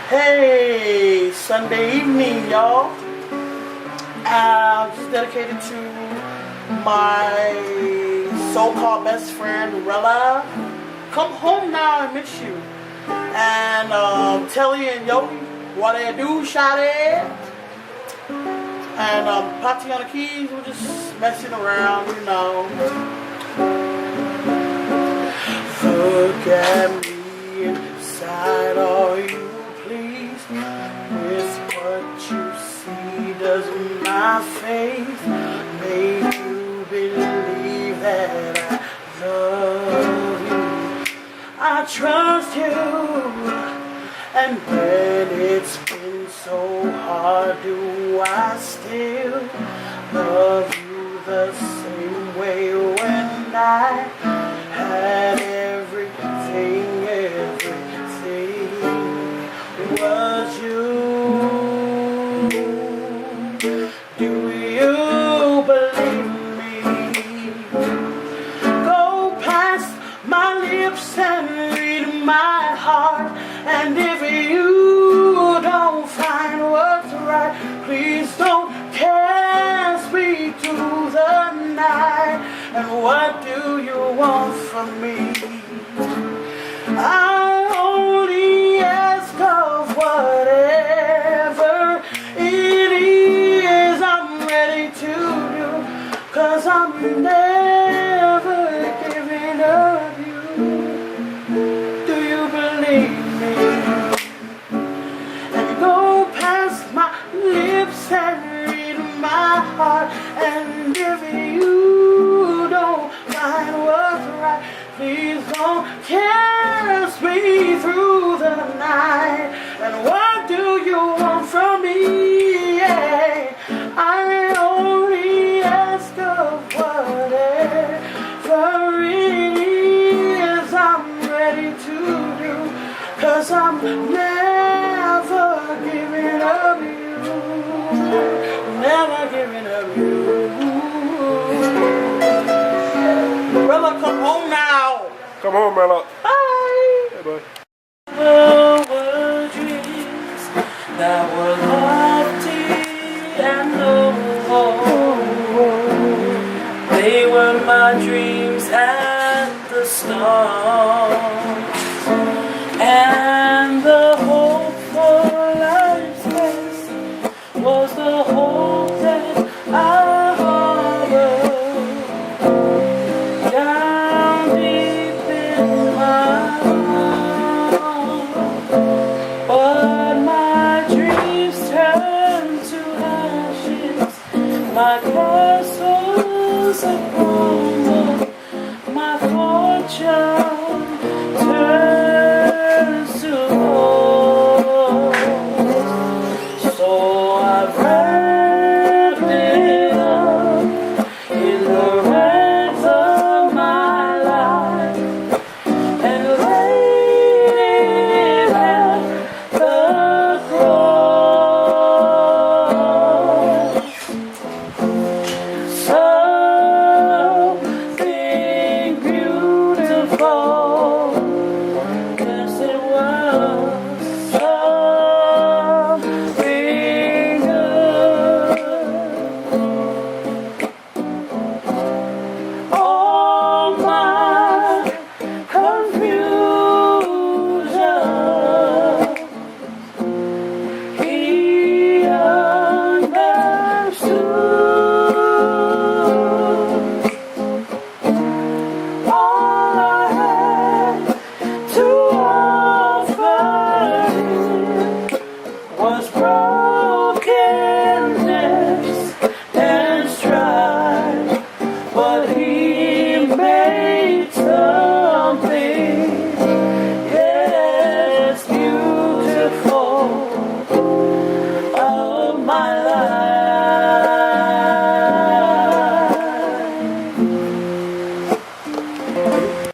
Hey, Sunday evening, y'all. Just dedicated to my so-called best friend, Rella. Come home now, I miss you. And Telly and Yogi, what they do, shawty. And Patsy on the keys, we're just messing around, you know. Look at me inside, all you please. With what you see, does my faith make you believe that I love you? I trust you, and when it's been so hard, do I still love you the same way when I had everything was you? Do you believe me? Go past my lips and read my heart, and if you don't find what's right, please don't cast me to the night. And what do you want from me? I only ask of whatever it is I'm ready to do, 'cause I'm never giving up you. Do you believe me? And go past my lips and read my heart, and if you don't find what's right, please don't cast me through the night. And what do you want from me? Yeah. I only ask of whatever it is I'm ready to do, 'cause I'm never giving up you. Never giving up you. Brother, come home now. Come home, Mella. Bye. Hey, bye. There were dreams that were lofty and noble. They were my dreams at the start, and the hope for life's best was the hope that I harbored. Down deep in my heart, but my dreams turned to ashes, my castles upon